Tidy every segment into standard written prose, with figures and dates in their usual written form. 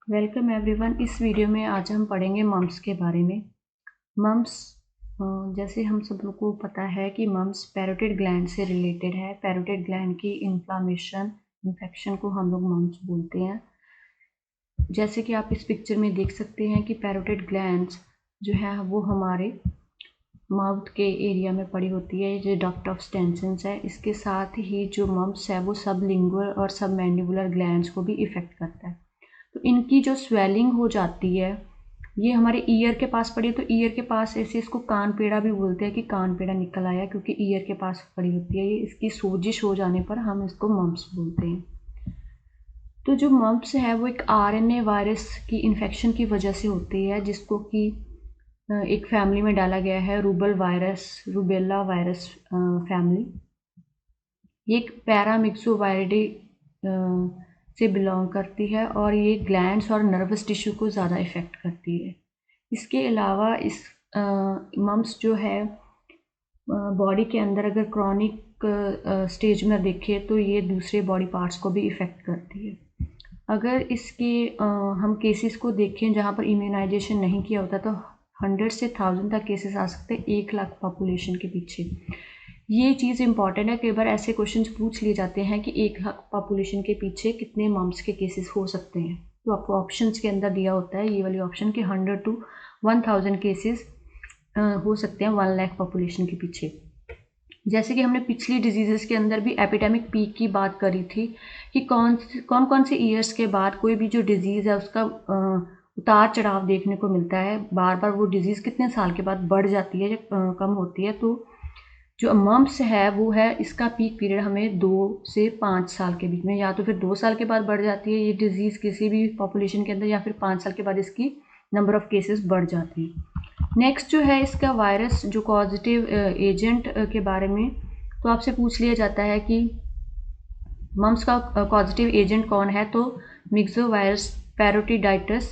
Welcome everyone. इस video में आज हम पढ़ेंगे मम्प्स के बारे में। मम्प्स जैसे हम सब लोग को पता है कि मम्प्स पैरोटिड ग्लैंड से रिलेटेड है। पैरोटिड ग्लैंड की इन्फ्लामेशन इन्फेक्शन को हम लोग मम्प्स बोलते हैं। जैसे कि आप इस पिक्चर में देख सकते हैं कि पैरोटिड ग्लैंड्स जो है वो हमारे माउथ के एरिया में पड़ी होती है। ये डक्ट ऑफ स्टेंसिस है। इसके साथ ही जो मम्प्स है वो सबलिंगुअल और सबमैंडिबुलर ग्लैंड्स को भी इफ़ेक्ट करता है। तो इनकी जो स्वेलिंग हो जाती है ये हमारे ईयर के पास पड़ी है। तो ईयर के पास ऐसे इसको कान पेड़ा भी बोलते हैं कि कान पेड़ा निकल आया, क्योंकि ईयर के पास पड़ी होती है। ये इसकी सोजिश हो जाने पर हम इसको मम्प्स बोलते हैं। तो जो मम्प्स है वो एक आरएनए वायरस की इन्फेक्शन की वजह से होती है, जिसको कि एक फैमिली में डाला गया है, रूबेला वायरस फैमिली। ये एक पैरामिक्सोवायरिडी से बिलोंग करती है और ये ग्लैंड्स और नर्वस टिश्यू को ज़्यादा इफ़ेक्ट करती है। इसके अलावा इस मम्प्स जो है बॉडी के अंदर अगर क्रॉनिक स्टेज में देखें तो ये दूसरे बॉडी पार्ट्स को भी इफ़ेक्ट करती है। अगर इसके हम केसेस को देखें जहाँ पर इम्यूनाइजेशन नहीं किया होता तो 100 से 1000 तक केसेस आ सकते हैं 1 लाख पॉपुलेशन के पीछे। ये चीज़ इंपॉर्टेंट है। कई बार ऐसे क्वेश्चंस पूछ लिए जाते हैं कि 1 लाख पॉपुलेशन के पीछे कितने मम्प्स के केसेस हो सकते हैं। तो आपको ऑप्शंस के अंदर दिया होता है ये वाली ऑप्शन कि 100 to 1000 केसेस हो सकते हैं 1 लाख पॉपुलेशन के पीछे। जैसे कि हमने पिछली डिजीज़ेस के अंदर भी एपिडेमिक पीक की बात करी थी कि कौन से ईयर्स के बाद कोई भी जो डिज़ीज़ है उसका उतार चढ़ाव देखने को मिलता है। बार बार वो डिज़ीज़ कितने साल के बाद बढ़ जाती है या कम होती है। तो जो मम्प्स है वो है इसका पीक पीरियड हमें 2 से 5 साल के बीच में, या तो फिर 2 साल के बाद बढ़ जाती है ये डिज़ीज़ किसी भी पॉपुलेशन के अंदर, या फिर 5 साल के बाद इसकी नंबर ऑफ़ केसेस बढ़ जाती है। नेक्स्ट जो है इसका वायरस जो कॉजेटिव एजेंट के बारे में तो आपसे पूछ लिया जाता है कि मम्प्स का कॉजेटिव एजेंट कौन है। तो मिक्सोवायरस पैरोटिडाइटिस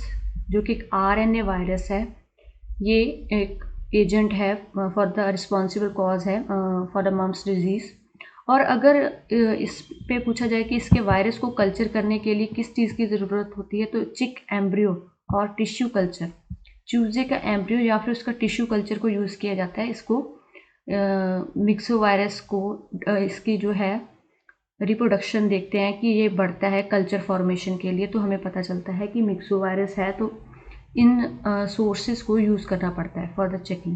जो कि एक आरएनए वायरस है, ये एक एजेंट है फॉर द रिस्पॉन्सिबल कॉज है फॉर द मम्प्स डिजीज़। और अगर इस पे पूछा जाए कि इसके वायरस को कल्चर करने के लिए किस चीज़ की ज़रूरत होती है तो चिक एम्ब्रियो और टिश्यू कल्चर, चूजे का एम्ब्रियो या फिर उसका टिश्यू कल्चर को यूज़ किया जाता है। इसको मिक्सोवायरस को इसकी जो है रिप्रोडक्शन देखते हैं कि ये बढ़ता है कल्चर फॉर्मेशन के लिए, तो हमें पता चलता है कि मिक्सोवायरस है। तो इन सोर्सेज को यूज़ करना पड़ता है फॉर द चेकिंग।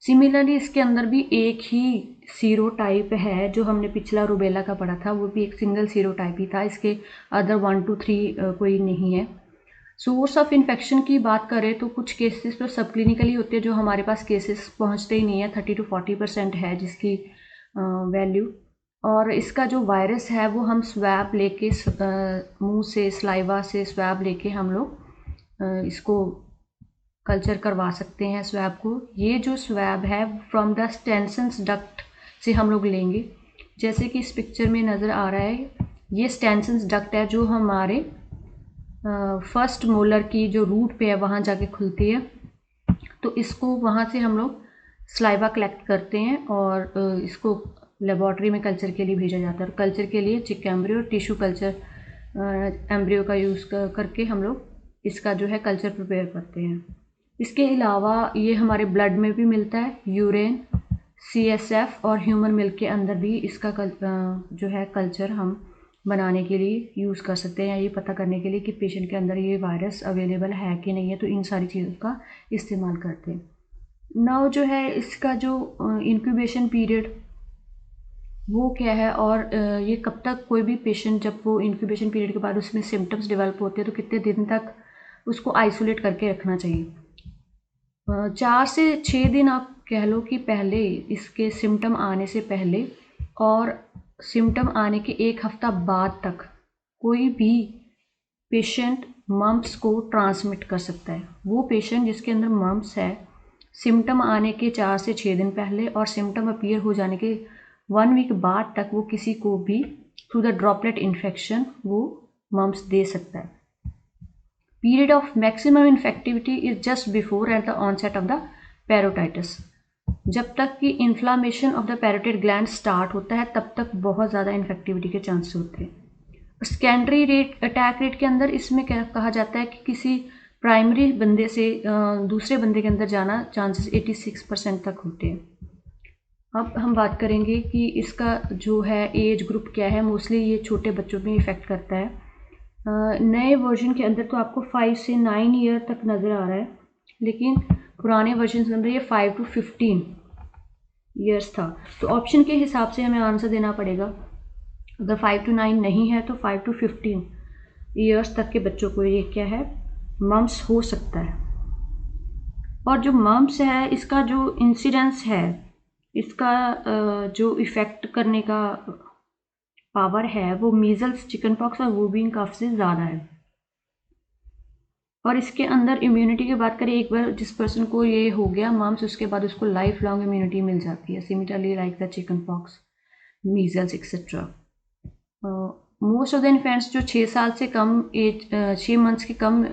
सिमिलरली इसके अंदर भी एक ही सीरोटाइप है जो हमने पिछला रूबेला का पढ़ा था, वो भी एक सिंगल सीरोटाइप ही था। इसके अदर 1 to 3 कोई नहीं है। सोर्स ऑफ इन्फेक्शन की बात करें तो कुछ केसेस तो सब क्लिनिकली होते हैं जो हमारे पास केसेस पहुंचते ही नहीं है। 30 to 40% है जिसकी वैल्यू। और इसका जो वायरस है वो हम स्वैब लेके मुंह से स्लाइवा से स्वैब लेके हम लोग इसको कल्चर करवा सकते हैं स्वैब को। ये जो स्वैब है फ्रॉम द स्टेंसिस डक्ट से हम लोग लेंगे। जैसे कि इस पिक्चर में नज़र आ रहा है, ये स्टेंसिस डक्ट है जो हमारे फर्स्ट मोलर की जो रूट पे है वहाँ जाके खुलती है। तो इसको वहाँ से हम लोग स्लाइवा कलेक्ट करते हैं और इसको लेबॉर्ट्री में कल्चर के लिए भेजा जाता है। और कल्चर के लिए चिक एम्ब्रियो और टिश्यू कल्चर एम्ब्रियो का यूज़ करके हम लोग इसका जो है कल्चर प्रिपेयर करते हैं। इसके अलावा ये हमारे ब्लड में भी मिलता है, यूरिन, CSF और ह्यूमन मिल्क के अंदर भी इसका जो है कल्चर हम बनाने के लिए यूज़ कर सकते हैं, या ये पता करने के लिए कि पेशेंट के अंदर ये वायरस अवेलेबल है कि नहीं है। तो इन सारी चीज़ों का इस्तेमाल करते हैं। नाउ जो है इसका जो इंक्यूबेशन पीरियड वो क्या है, और ये कब तक कोई भी पेशेंट जब वो इंक्यूबेशन पीरियड के बाद उसमें सिम्टम्स डेवलप होते हैं तो कितने दिन तक उसको आइसोलेट करके रखना चाहिए। 4 से 6 दिन आप कह लो कि पहले इसके सिम्टम आने से पहले और सिम्टम आने के 1 हफ्ता बाद तक कोई भी पेशेंट मम्प्स को ट्रांसमिट कर सकता है। वो पेशेंट जिसके अंदर मम्प्स है, सिम्टम आने के 4 से 6 दिन पहले और सिम्टम अपीयर हो जाने के 1 वीक बाद तक वो किसी को भी थ्रू द ड्रॉपलेट इन्फेक्शन वो मम्प्स दे सकता है। Period of maximum infectivity is just before at the onset of the parotitis। जब तक कि inflammation of the parotid gland start होता है तब तक बहुत ज़्यादा इन्फेक्टिविटी के चांसेस होते हैं। सेकेंडरी रेट अटैक रेट के अंदर इसमें क्या कहा जाता है कि किसी प्राइमरी बंदे से दूसरे बंदे के अंदर जाना चांसेस 86% तक होते हैं। अब हम बात करेंगे कि इसका जो है एज ग्रुप क्या है। मोस्टली ये छोटे बच्चों में इफ़ेक्ट करता है। नए वर्जन के अंदर तो आपको 5 से 9 ईयर तक नज़र आ रहा है, लेकिन पुराने वर्जन के अंदर ये 5 to 15 ईयर्स था। तो ऑप्शन के हिसाब से हमें आंसर देना पड़ेगा। अगर 5 to 9 नहीं है तो 5 to 15 ईयर्स तक के बच्चों को ये क्या है, मम्स हो सकता है। और जो मम्स है इसका जो इंसिडेंस है, इसका जो इफ़ेक्ट करने का पावर है वो मीज़ल्स, चिकन पॉक्स और वूबिंग कफ से ज़्यादा है। और इसके अंदर इम्यूनिटी की बात करें, एक बार जिस पर्सन को ये हो गया मम्स, उसके बाद उसको लाइफ लॉन्ग इम्यूनिटी मिल जाती है, similarly like the chicken pox, measles etcetera. Most of the infants जो 6 साल से कम एज 6 मंथ्स के कम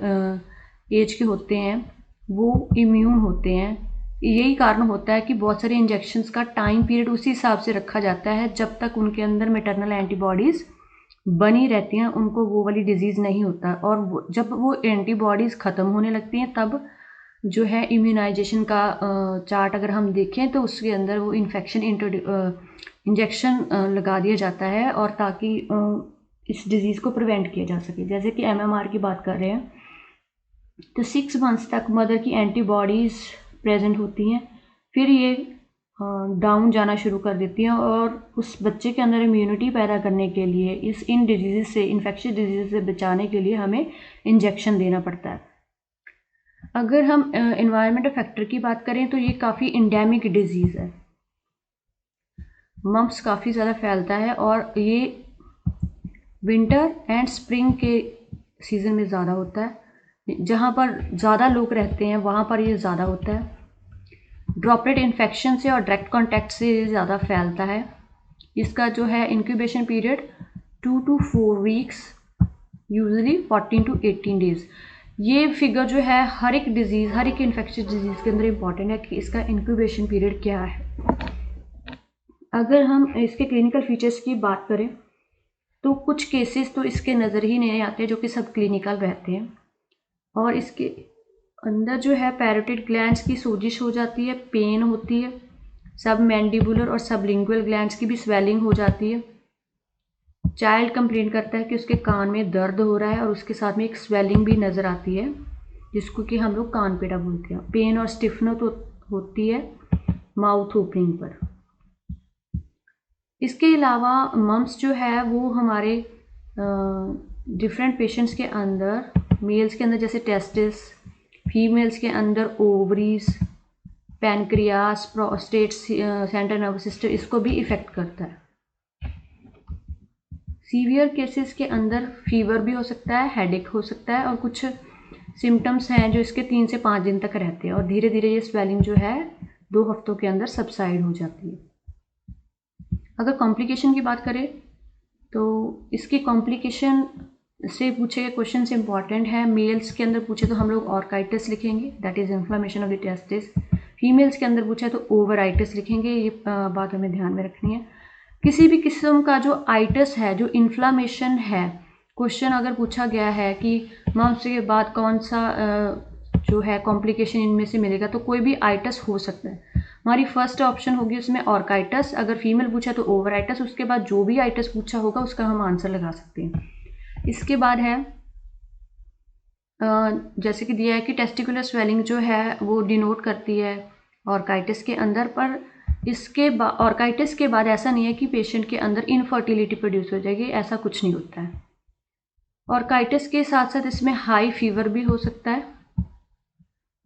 एज के होते हैं वो इम्यून होते हैं। यही कारण होता है कि बहुत सारे इंजेक्शंस का टाइम पीरियड उसी हिसाब से रखा जाता है जब तक उनके अंदर मैटरनल एंटीबॉडीज़ बनी रहती हैं, उनको वो वाली डिजीज़ नहीं होता। और जब वो एंटीबॉडीज़ ख़त्म होने लगती हैं तब जो है इम्यूनाइजेशन का चार्ट अगर हम देखें तो उसके अंदर वो इंजेक्शन लगा दिया जाता है, और ताकि इस डिज़ीज़ को प्रिवेंट किया जा सके। जैसे कि MMR की बात कर रहे हैं तो 6 मंथ्स तक मदर की एंटीबॉडीज़ प्रेजेंट होती हैं, फिर ये डाउन जाना शुरू कर देती हैं, और उस बच्चे के अंदर इम्यूनिटी पैदा करने के लिए इन डिजीज़ से, इन्फेक्शियस डिजीज़ से बचाने के लिए हमें इंजेक्शन देना पड़ता है। अगर हम एनवायरमेंटल फैक्टर की बात करें तो ये काफ़ी इंडेमिक डिजीज़ है। मम्प्स काफ़ी ज़्यादा फैलता है और ये विंटर एंड स्प्रिंग के सीज़न में ज़्यादा होता है। जहाँ पर ज़्यादा लोग रहते हैं वहाँ पर ये ज़्यादा होता है। ड्रॉपलेट इन्फेक्शन से और डायरेक्ट कॉन्टैक्ट से ज़्यादा फैलता है। इसका जो है incubation period 2 to 4 weeks, usually 14 to 18 days. ये फिगर जो है हर एक डिज़ीज़, हर एक इन्फेक्शियस डिजीज़ के अंदर इम्पॉर्टेंट है कि इसका इंक्यूबेशन पीरियड क्या है। अगर हम इसके क्लिनिकल फीचर्स की बात करें तो कुछ केसेस तो इसके नज़र ही नहीं आते जो कि सब क्लिनिकल रहते हैं। और इसके अंदर जो है पैरोटिड ग्लैंड्स की सोजिश हो जाती है, पेन होती है, सब मैंडिबुलर और सबलिंगुअल ग्लैंड्स की भी स्वेलिंग हो जाती है। चाइल्ड कंप्लेन करता है कि उसके कान में दर्द हो रहा है और उसके साथ में एक स्वेलिंग भी नज़र आती है, जिसको कि हम लोग कान पेड़ा बोलते हैं। पेन और स्टिफनेस तो होती है माउथ ओपनिंग पर। इसके अलावा मम्प्स जो है वो हमारे डिफरेंट पेशेंट्स के अंदर, मेल्स के अंदर जैसे टेस्टिस, फीमेल्स के अंदर ovaries, pancreas, prostate, central nervous system, इसको भी इफ़ेक्ट करता है। सीवियर केसेस के अंदर फीवर भी हो सकता है, हेडेक हो सकता है, और कुछ सिम्टम्स हैं जो इसके 3 से 5 दिन तक रहते हैं, और धीरे धीरे ये स्वेलिंग जो है 2 हफ्तों के अंदर सबसाइड हो जाती है। अगर कॉम्प्लिकेशन की बात करें तो इसकी कॉम्प्लिकेशन से पूछे गए क्वेश्चन से इंपॉर्टेंट है। मेल्स के अंदर पूछे तो हम लोग ऑर्काइटिस लिखेंगे, that is inflammation of the testis. Females के अंदर पूछा तो ओवराइटिस लिखेंगे, ये बात हमें ध्यान में रखनी है। किसी भी किस्म का जो आइटिस है, जो इन्फ्लामेशन है, क्वेश्चन अगर पूछा गया है कि मम्प्स के बाद कौन सा जो है कॉम्प्लिकेशन इनमें से मिलेगा, तो कोई भी आइटिस हो सकता है। हमारी फर्स्ट ऑप्शन होगी उसमें ऑर्काइटिस, अगर फीमेल पूछा तो ओवराइटिस, उसके बाद जो भी आइटिस पूछा होगा उसका हम आंसर लगा सकते हैं। इसके बाद है जैसे कि दिया है कि टेस्टिकुलर स्वेलिंग जो है वो डिनोट करती है ऑर्काइटिस के अंदर, पर इसके ऑर्काइटिस के बाद ऐसा नहीं है कि पेशेंट के अंदर इनफर्टिलिटी प्रोड्यूस हो जाएगी, ऐसा कुछ नहीं होता है। ऑर्काइटिस के साथ साथ इसमें हाई फीवर भी हो सकता है,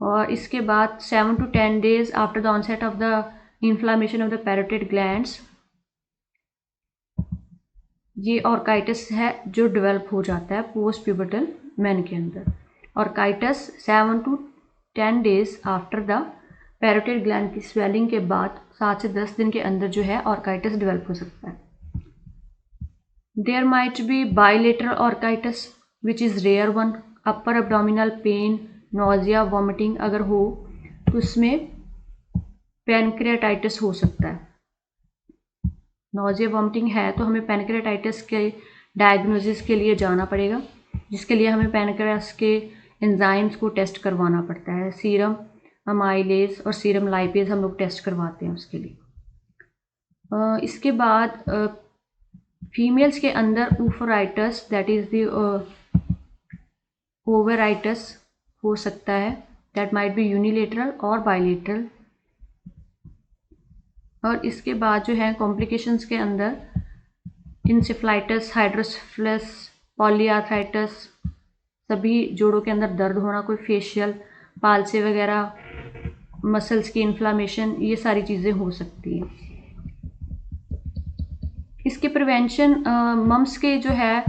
और इसके बाद 7 to 10 days after the onset of the inflammation of the parotid glands ये ऑर्काइटिस है जो डेवलप हो जाता है पोस्ट प्यूबर्टल मैन के अंदर। Orchitis 7 to 10 days after the parotid gland की स्वेलिंग के बाद 7 से 10 दिन के अंदर जो है ऑर्काइटिस डेवलप हो सकता है। There might be bilateral orchitis which is rare one. Upper abdominal pain, nausea, vomiting अगर हो तो उसमें पैनक्रियाटाइटिस हो सकता है। नोजिया वॉमिटिंग है तो हमें पैनक्रियाटाइटिस के डायग्नोसिस के लिए जाना पड़ेगा, जिसके लिए हमें पैनक्रियास के एंजाइम्स को टेस्ट करवाना पड़ता है। सीरम अमाइलेज और सीरम लाइपेज हम लोग टेस्ट करवाते हैं उसके लिए। इसके बाद फीमेल्स के अंदर ओवराइटस दैट इज़ द ओवराइटस हो सकता है, दैट माइट बी यूनिलेटरल और बाइलेटरल। और इसके बाद जो है कॉम्प्लिकेशंस के अंदर इंसेफ्लाइटिस, हाइड्रोसेफलस, पॉलीआर्थराइटिस, सभी जोड़ों के अंदर दर्द होना, कोई फेशियल पाल्से वगैरह, मसल्स की इन्फ्लामेशन, ये सारी चीज़ें हो सकती हैं। इसके प्रिवेंशन मम्स के जो है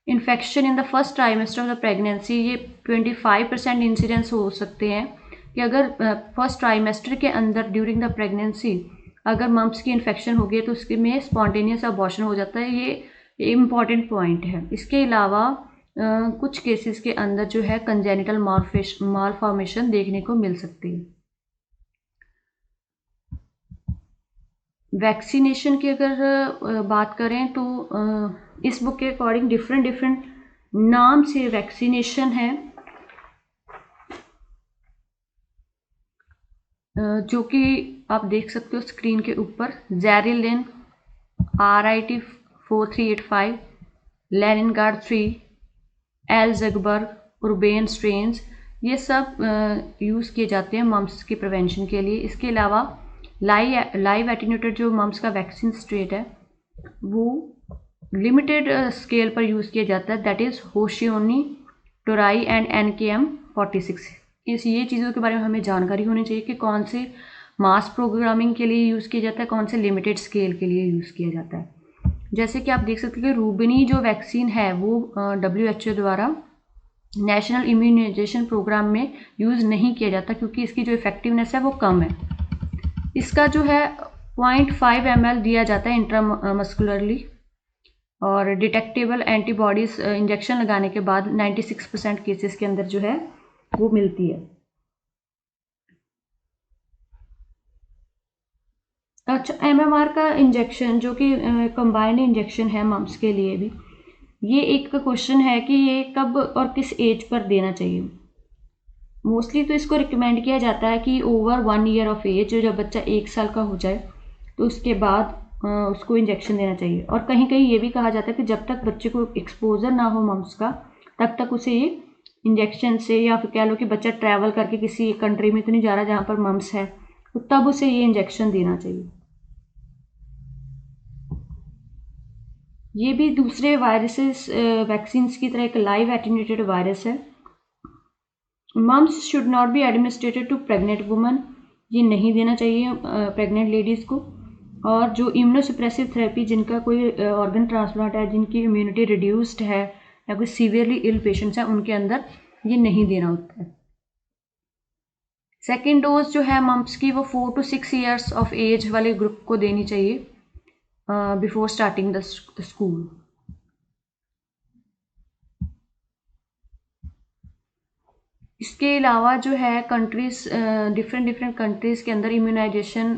infection in the first trimester of the pregnancy, ये 25% इंसिडेंस हो सकते हैं कि अगर फर्स्ट ट्राइमेस्टर के अंदर ड्यूरिंग द प्रेगनेंसी अगर मम्स की इन्फेक्शन हो गई तो उसके में स्पॉन्टेनियस अबॉर्शन हो जाता है। ये इम्पॉर्टेंट पॉइंट है। इसके अलावा कुछ केसेस के अंदर जो है कंजेनिटल मालफॉर्मेशन देखने को मिल सकती है। वैक्सीनेशन की अगर बात करें तो इस बुक के अकॉर्डिंग डिफरेंट नाम से वैक्सीनेशन है, जो कि आप देख सकते हो स्क्रीन के ऊपर। ज़ैरिलिन, RIT 4385, लेनिनगार्ड 3, एल्ज़ेगबर्ग, उर्बेन स्ट्रेन्स, ये सब यूज़ किए जाते हैं मम्स की प्रिवेंशन के लिए। इसके अलावा लाइव एटीन्यूएटेड जो मम्स का वैक्सीन स्ट्रेट है वो लिमिटेड स्केल पर यूज़ किया जाता है, दैट इज़ होशियोनी, टोराई एंड NKM 46। ये चीज़ों के बारे में हमें जानकारी होनी चाहिए कि कौन से मास प्रोग्रामिंग के लिए यूज़ किया जाता है, कौन से लिमिटेड स्केल के लिए यूज़ किया जाता है। जैसे कि आप देख सकते हैं कि रूबिनी जो वैक्सीन है वो WHO द्वारा नेशनल इम्यूनाइजेशन प्रोग्राम में यूज़ नहीं किया जाता, क्योंकि इसकी जो इफेक्टिवनेस है वो कम है। इसका जो है 0.5 ml दिया जाता है इंट्रामस्कुलरली, और डिटेक्टेबल एंटीबॉडीज इंजेक्शन लगाने के बाद 96% केसेस के अंदर जो है वो मिलती है। अच्छा, MMR का इंजेक्शन जो कि कंबाइंड इंजेक्शन है मम्स के लिए भी, ये एक क्वेश्चन है कि ये कब और किस एज पर देना चाहिए। मोस्टली तो इसको रिकमेंड किया जाता है कि ओवर 1 ईयर ऑफ एज, जब बच्चा 1 साल का हो जाए तो उसके बाद उसको इंजेक्शन देना चाहिए। और कहीं कहीं ये भी कहा जाता है कि जब तक बच्चे को एक्सपोजर ना हो मम्स का, तब तक उसे ये इंजेक्शन से, या फिर कह लो कि बच्चा ट्रैवल करके किसी कंट्री में तो नहीं जा रहा जहाँ पर मम्स है, तो तब उसे ये इंजेक्शन देना चाहिए। ये भी दूसरे वायरसेस वैक्सीन्स की तरह एक लाइव एटीन्यूएटेड वायरस है। Mumps should not be administrated to pregnant woman, ये नहीं देना चाहिए प्रेग्नेंट लेडीज़ को। और जो इम्यूनोसप्रेसिव थेरेपी, जिनका कोई ऑर्गन ट्रांसप्लांट है, जिनकी इम्यूनिटी रिड्यूस्ड है, या कोई सीवियरली इल पेशेंट्स हैं, उनके अंदर ये नहीं देना होता है। सेकेंड डोज जो है मम्स की वो 4 to 6 ईयर्स ऑफ एज वाले ग्रुप को देनी चाहिए बिफोर स्टार्टिंग द स्कूल। इसके अलावा जो है कंट्रीज़, डिफरेंट कंट्रीज़ के अंदर इम्यूनाइजेशन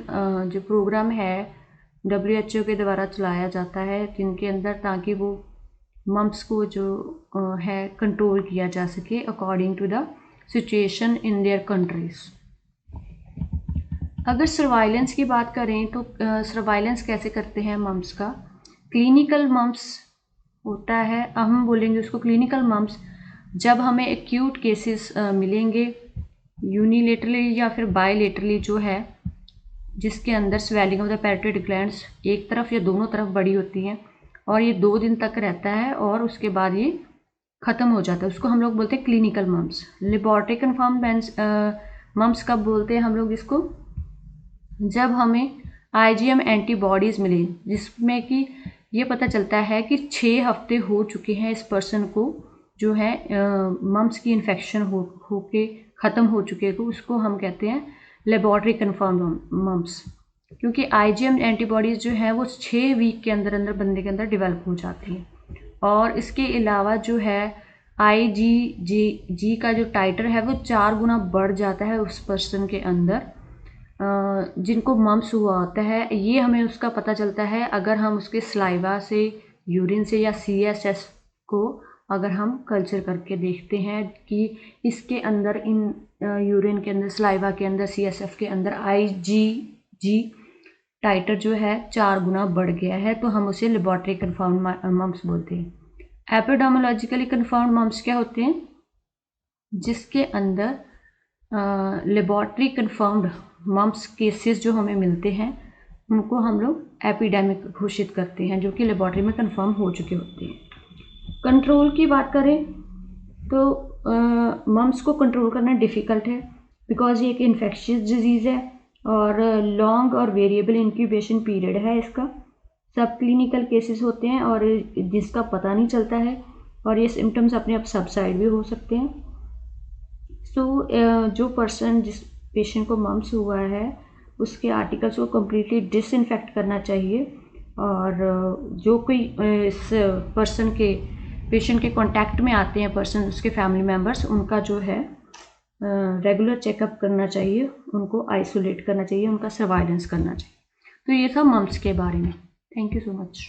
जो प्रोग्राम है WHO के द्वारा चलाया जाता है, जिनके अंदर ताकि वो मम्स को जो है कंट्रोल किया जा सके according to the situation in their countries. अगर सर्वाइलेंस की बात करें तो सर्वाइलेंस कैसे करते हैं मम्स का। क्लिनिकल मम्स होता है, हम बोलेंगे उसको क्लिनिकल मम्स, जब हमें एक्यूट केसेस मिलेंगे यूनिलेटरली या फिर बायलेटरली जो है, जिसके अंदर swelling of the parotid glands एक तरफ या दोनों तरफ बड़ी होती हैं, और ये 2 दिन तक रहता है और उसके बाद ये ख़त्म हो जाता है, उसको हम लोग बोलते हैं clinical mumps. Laboratory confirm mumps कब बोलते हैं हम लोग इसको, जब हमें IgM एंटीबॉडीज़ मिले, जिसमें कि ये पता चलता है कि 6 हफ्ते हो चुके हैं इस पर्सन को जो है मम्स की इन्फेक्शन होके ख़त्म हो चुके, तो उसको हम कहते हैं लेबॉर्टरी कन्फर्म मम्स, क्योंकि IgM एंटीबॉडीज़ जो है वो 6 वीक के अंदर अंदर बंदे के अंदर डेवलप हो जाती हैं। और इसके अलावा जो है IgG का जो टाइटर है वो 4 गुना बढ़ जाता है उस पर्सन के अंदर जिनको मम्स हुआ होता है। ये हमें उसका पता चलता है अगर हम उसके सलाइवा से यूरिन से या CSF को अगर हम कल्चर करके देखते हैं कि इसके अंदर इन यूरिन के अंदर, सलाइवा के अंदर, CSF के अंदर IgG टाइटर जो है 4 गुना बढ़ गया है, तो हम उसे लेबोरेटरी कन्फर्म्ड मम्प्स बोलते हैं। एपिडेमियोलॉजिकली कन्फर्म्ड मम्प्स क्या होते हैं? जिसके अंदर लेबोरेटरी कन्फर्म्ड मम्प्स केसेस जो हमें मिलते हैं उनको हम लोग एपिडेमिक घोषित करते हैं, जो कि लेबोरेटरी में कन्फर्म हो चुके होते हैं। कंट्रोल की बात करें तो मम्प्स को कंट्रोल करना डिफ़िकल्ट है, बिकॉज ये एक इन्फेक्शियस डिजीज़ है और लॉन्ग और वेरिएबल इंक्यूबेशन पीरियड है इसका। सब क्लिनिकल केसेस होते हैं और जिसका पता नहीं चलता है, और ये सिम्टम्स अपने आप सबसाइड भी हो सकते हैं। जो पर्सन, जिस पेशेंट को मम्प्स हुआ है, उसके आर्टिकल्स को कम्प्लीटली डिसइंफेक्ट करना चाहिए, और जो कोई इस पेशेंट के कांटेक्ट में आते हैं पर्सन, उसके फैमिली मेम्बर्स, उनका जो है रेगुलर चेकअप करना चाहिए, उनको आइसोलेट करना चाहिए, उनका सर्वाइलेंस करना चाहिए। तो ये था मम्प्स के बारे में। Thank you so much.